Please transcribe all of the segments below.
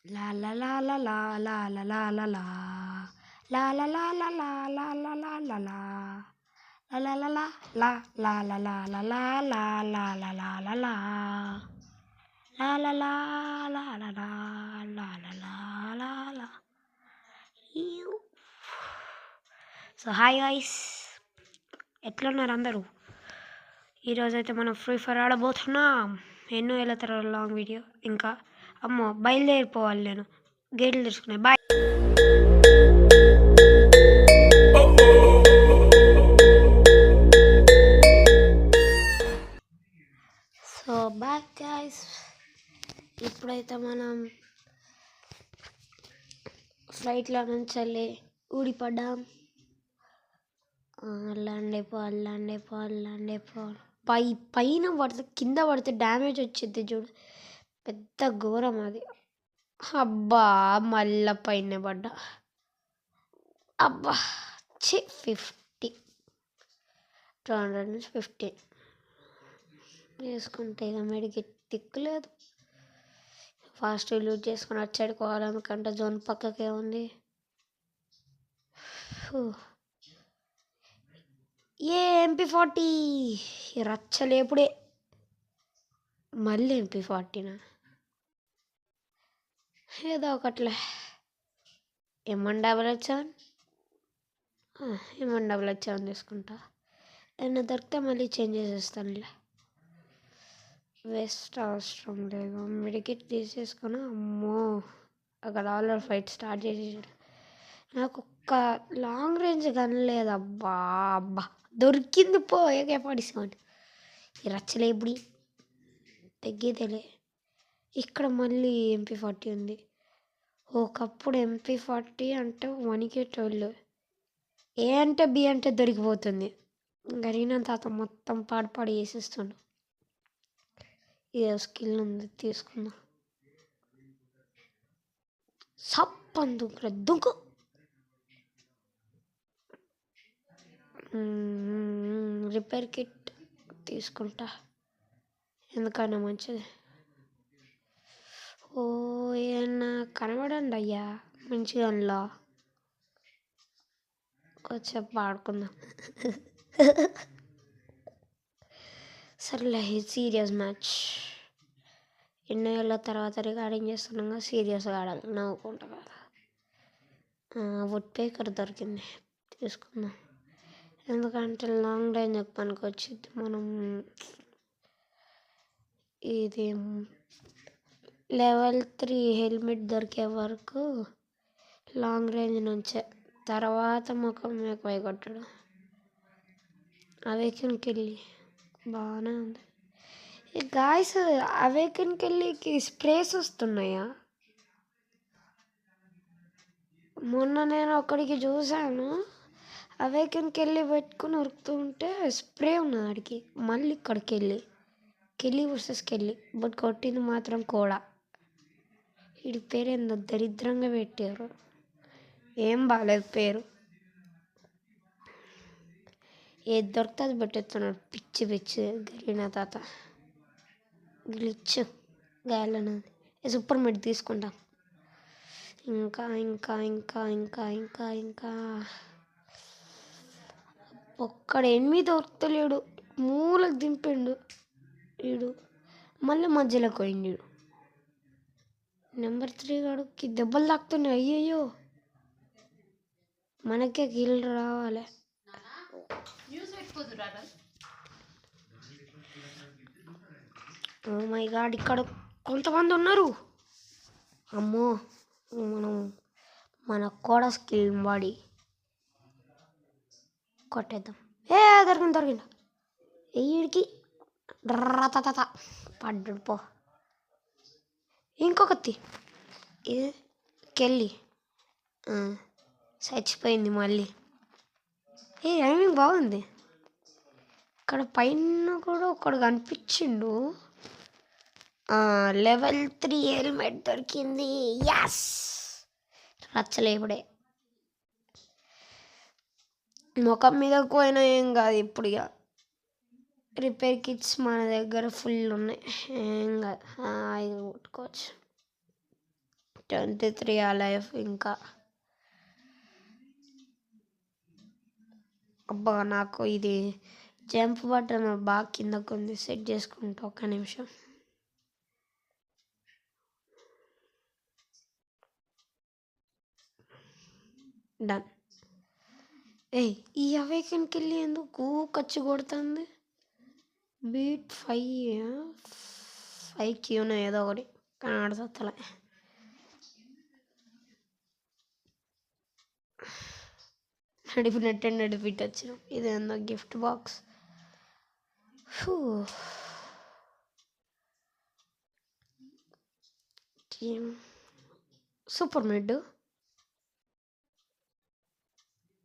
La la la la la la la la la la. La la la la la la la la la la. La la la la la la la la la la la la la la la la. La la la la la la la la la la. So hi guys, ఎట్లున్నారు అందరూ? ఈరోజైతే మనం free fire ఆడబోతున్నాం. ఎన్నో ఏళ్ళ తర్వాత long video. ఇంకా అమ్మో బయలుదేరిపోవాలి, నేను గేట్లు తెరుచుకున్నాయి. బాయ్. సో బాయ్ గైస్, ఇప్పుడైతే మనం ఫ్లైట్లో నుంచి వెళ్ళి ఊడిపడ్డాం. ల్యాండ్ అయిపోవాలి. పైన పడితే కింద పడితే డ్యామేజ్ వచ్చింది చూడు, పెద్ద ఘోరం అది. అబ్బా మళ్ళా పైన పడ్డా. అబ్బా 50 200 నుంచి 50 వేసుకుంటే ఇక మెడికి తిక్కులేదు. ఫాస్ట్ లూట్ చేసుకుని వచ్చాడుకోవాలి, ఎందుకంటే జోన్ పక్కకే ఉంది. MP40 రచ్చలేపుడే. మళ్ళీ MP40నా? ఏదో ఒకట్లే. M188 తీసుకుంటా. ఏమన్నా దొరికితే మళ్ళీ చేంజ్ చేసేస్తానులే. వేస్ట్ అవసరం లేదు. మెడికిట్ తీసేసుకుని అమ్మో అక్కడ ఆల్రెడీ ఫైట్ స్టార్ట్ చేసేసాడు. నాకు ఒక్క లాంగ్ రేంజ్ కనలేదబ్బా. అబ్బా దొరికింది పో AK-47. ఈ రచ్చలేపుడి తగ్గేదేలే. ఇక్కడ మళ్ళీ MP40 ఉంది. ఒకప్పుడు MP40 అంటే వణికేటోళ్ళు. ఏ అంటే B అంటే దొరికిపోతుంది. గరీనా తాత మొత్తం పాడి వేసేస్తుండు. ఏ స్కిల్ ఉంది తీసుకుందాం. సప్పందు దుంకు. రిపేర్ కిట్ తీసుకుంటా, ఎందుకన్నా మంచిది. ఓ ఏమన్నా కనబడండి అయ్యా మంచిగా అందులో. వచ్చేపు ఆడుకుందాం. సరేలే, సీరియస్ మ్యాచ్. ఎన్నో ఏళ్ళ తర్వాత రికార్డింగ్ చేస్తున్నాగా, సీరియస్గా ఆడాలి, నవ్వుకుంటా కదా. వుడ్ పేకర్ దొరికింది, తీసుకుందాం. ఎందుకంటే లాంగ్ రేంజ్ పనికి వచ్చింది. మనం ఇది లెవెల్ 3 హెల్మెట్ దొరికే వరకు లాంగ్ రేంజ్ నుంచే, తర్వాత ముఖం మీద పైకొట్టడం. అవేకన్కి వెళ్ళి బాగానే ఉంది. గాయస్, అవేకన్కి వెళ్ళి స్ప్రేస్ వస్తున్నాయా? మొన్న నేను అక్కడికి చూశాను, అవేకన్కి వెళ్ళి పెట్టుకుని ఉరుకుతూ ఉంటే స్ప్రే ఉన్నది ఆడికి. మళ్ళీ ఇక్కడికి కెళ్ళి వర్సెస్ కెళ్ళి, బట్ కొట్టింది మాత్రం కూడా. వీడి పేరు ఏందో దరిద్రంగా పెట్టారు, ఏం బాగాలేదు పేరు. ఏది దొరుకుతుంది పెట్టేస్తున్నాడు, పిచ్చి గరీనా తాత. గ్లిచ్ గాయాలన్నది. సూపర్ మెడ్ తీసుకుంటాం. ఇంకా ఒక్కడ ఎనిమిది దొరుకుతలేడు, మూలకు దింపిండు వీడు. మళ్ళీ మధ్యలోకి పోయిండు వీడు. నెంబర్ 3 గాడికి దెబ్బలు తాకుతున్నాయి. అయ్యయ్యో, మనకే కిల్ రావాలి. ఓ మై గాడ్, ఇక్కడ కొంతమంది ఉన్నారు. అమ్మో, మన కూడా స్కిల్ వాడి కొట్టేద్దాం. దొరికింది వీడికి. డ్రత పడ్డాడు పో. ఇంకొకటి ఇది కెళ్ళి చచ్చిపోయింది మళ్ళీ. టైమింగ్ బాగుంది. ఇక్కడ పైన కూడా ఒకడు కనిపించిండు. లెవెల్ 3 హెల్మెట్ దొరికింది. యాస్, రచ్చలేపుడే. ముఖం మీద పోయినా ఏం కాదు. ఇప్పుడు ఇక రిపేర్ కిట్స్ మన దగ్గర ఫుల్ ఉన్నాయి, ఏం కాదు, ఇది కొట్టుకోవచ్చు. 23 ఆ లైఫ్ ఇంకా. అబ్బా నాకు ఇది జంప్ బటన్ బాగా కిందకు ఉంది, సెట్ చేసుకుంటా ఒక్క నిమిషం. డన్. ఏయ్ ఈ అవేకన్కి వెళ్ళి ఎందుకు ఖర్చు కొడుతుంది? బీట్ 5 క్యూను ఏదో ఒకటి కనబడుతలే. నడిపినట్టే నడిపిట్ వచ్చినాం. ఇదేందో gift box. Team super mid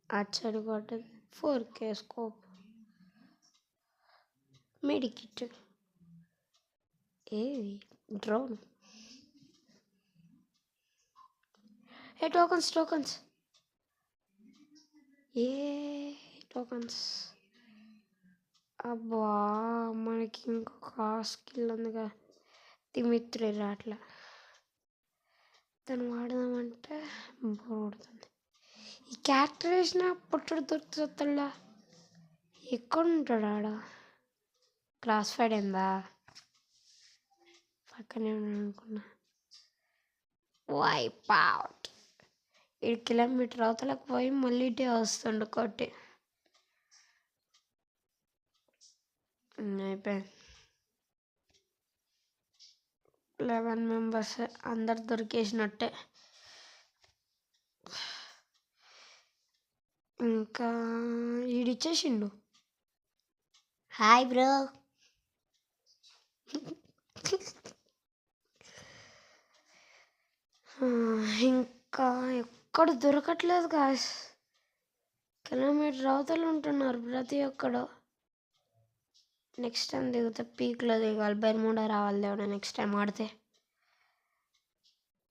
అచ్చడి కొట్టది. 4K స్కోప్, మెడికిట్, ఏ డ్రోన్, ఏ టోకన్స్ ఏ టోకన్స్. అబ్బా మనకి ఇంకొక స్కిల్ ఉందిగా, తిమిత్రి రాట్లా. దాన్ని వాడదామంటే బోర్ కొడుతుంది. ఈ క్యారెక్టర్ వేసిన పుట్టడు దొరుకుతుందా? ఎక్కడ ఉంటాడు ఆడ? క్లాస్ ఫైడ్ ఏందా పక్కనే అనుకున్నా. Wipe out. 7 కిలోమీటర్ అవతలకు పోయి మళ్ళీ ఇటే వస్తుండు కొట్టి. అయిపోయింది. 11 మెంబర్స్ అందరు దొరికేసినట్టే. ఇంకా ఈడిచ్చేసిండు. Hi bro. ఇంకా ఎక్కడ దొరకట్లేదు గాయస్. కిలోమీటర్ అవతలు ఉంటున్నారు ప్రతి ఒక్కడు. నెక్స్ట్ టైం దిగితే పీక్లో దిగాలి, బెర్ముడా రావాలి దేవుడా. నెక్స్ట్ టైం ఆడితే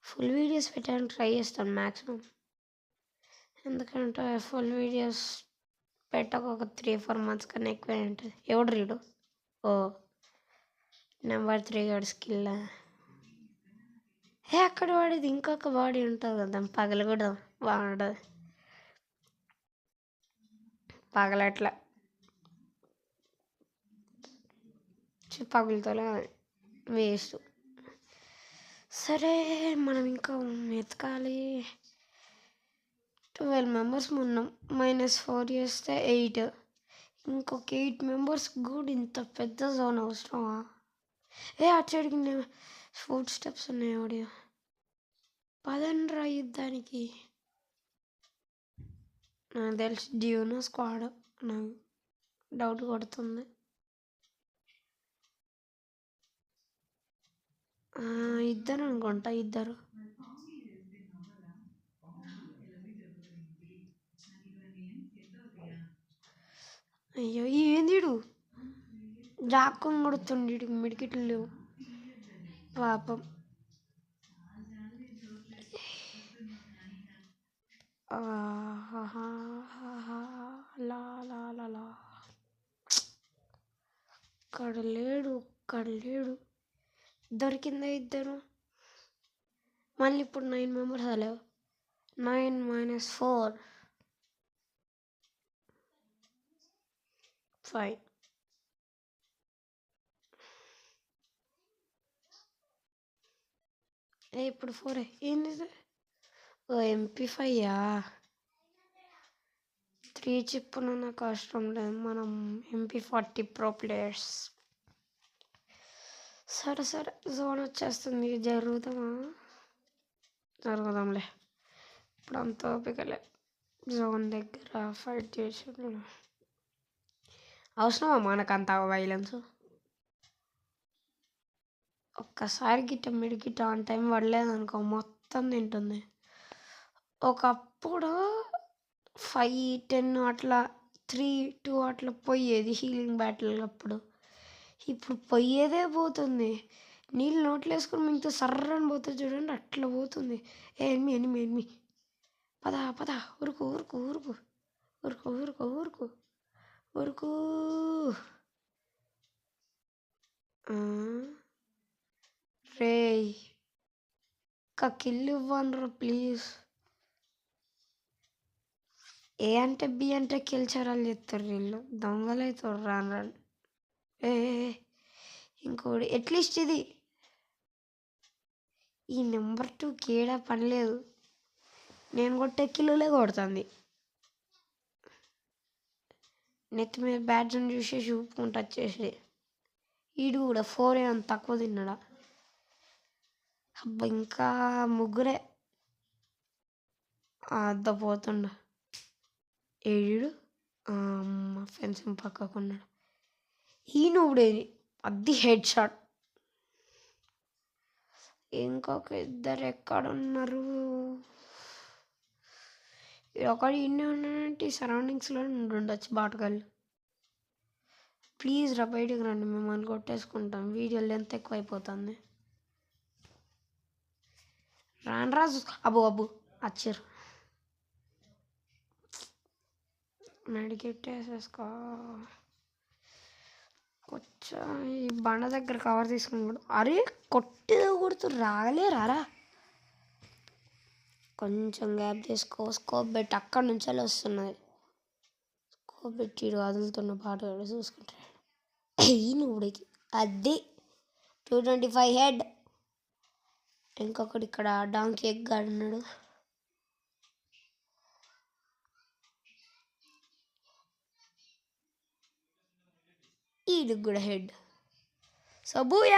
ఫుల్ వీడియోస్ పెట్టడానికి ట్రై చేస్తాను మ్యాక్సిమం. ఎందుకంటే ఫుల్ వీడియోస్ పెట్టక ఒక 3-4 మంత్స్ కన్నా ఎక్కువే ఉంటుంది. ఎవడు రీడు? ఓ నెంబర్ 3 గడి స్కిల్. అక్కడ వాడేది ఇంకొక బాడీ ఉంటుంది కదా, పగల కూడా బాగుంటుంది. పగలట్లా పగులుతోలే వేస్ట్. సరే మనం ఇంకా ఎతకాలి. 12 మెంబర్స్ ఉన్నాం. -4 చేస్తే 8. ఇంకొక 8 మెంబర్స్ కూడా ఇంత పెద్ద జోన్ అవసరమా? అచ్చడికి ఫుడ్ స్టెప్స్ ఉన్నాయి. ఆడియో పదండ్రా యుద్ధానికి. నాకు తెలిసి డ్యూనో స్క్వాడ్, నాకు డౌట్ కొడుతుంది. ఇద్దరు అనుకుంటా, ఇద్దరు. అయ్యో ఏందిడు జాక్కుని కొడుతుండి, మిడికిట్లు లేవు పాపం. ఇక్కడ లేడు. దొరికిందా ఇద్దరు. మళ్ళీ ఇప్పుడు 9 మెంబర్స్ అలేవు. 9 - 4 5. ఇప్పుడు 4. ఏంది ఓ MP5 3 చిప్పున నాకు అవసరం లేదు. మనం MP40 ప్రో ప్లేయర్స్. సరే జోన్ వచ్చేస్తుంది. జరుగుదాంలే. ఇప్పుడు అంత ఓపికలే. జోన్ దగ్గర ఫైట్ చేసి అవసరమా మనకంత వైలెన్స్? ఒక్కసారి గిట్ట మిడిగిట్ట ఆన్ టైం పడలేదనుకో మొత్తం తింటుంది. ఒకప్పుడు 5-10 అట్లా 3-2 అట్లా పోయేది హీలింగ్ బ్యాటిల్ అప్పుడు. ఇప్పుడు పోయేదే పోతుంది. నీళ్ళు నోట్లు వేసుకుని మిగతా సర్రని పోతుంది చూడండి, అట్లా పోతుంది. ఎనిమి పద ఊరుకు రేయ్ కిల్ ఇవ్వనరా ప్లీజ్. ఏ అంటే బి అంటే కిల్చరాలు చెప్తారు వీళ్ళు, దొంగలు అవుతారు రాను రాను. ఏ ఇంకోటి అట్లీస్ట్ ఇది ఈ నెంబర్ 2 కేడా పనిలేదు, నేను కొట్టే కిల్లులే కొడుతుంది. నెత్తి మీద బ్యాట్స్ని చూసి చూపుకుంటూ వచ్చేసి ఈడు కూడా 4 ఏమైనా తక్కువ తిన్నాడా. అబ్బా ఇంకా ముగ్గురే పోతుండ. ఏడు అమ్మ ఫెన్సింగ్ పక్కకున్నాడు. ఈయనూడేది అది హెడ్ షాట్. ఇంకొక ఇద్దరు ఎక్కడున్నారు, ఒకడు ఇన్ని ఉన్నాడంటే ఈ సరౌండింగ్స్లో ఉండొచ్చు బాటగాళ్ళు. ప్లీజ్ రా బయటకు రండి, మిమ్మల్ని కొట్టేసుకుంటాం, వీడియో లెంత్ ఎక్కువైపోతుంది. రాను రాజు అబ్బు వచ్చారు. మెడికెట్టేసేసుకో. కొంచెం ఈ బండ దగ్గర కవర్ తీసుకుని కూడా అరే కొట్టేదో కొడుతూ రాగలే రారా. కొంచెం గ్యాప్ తీసుకో, స్కోప్ పెట్టి అక్కడి నుంచి వస్తున్నది. స్కోప్ పెట్టి వదులుతున్న పాట చూసుకుంటాడు. నువ్వుడికి అది 225 హెడ్. ఇంకొకటి ఇక్కడ డాంకీ ఎగ్ ఉన్నాడు. ఈడికి కూడా హెడ్. So Booyah.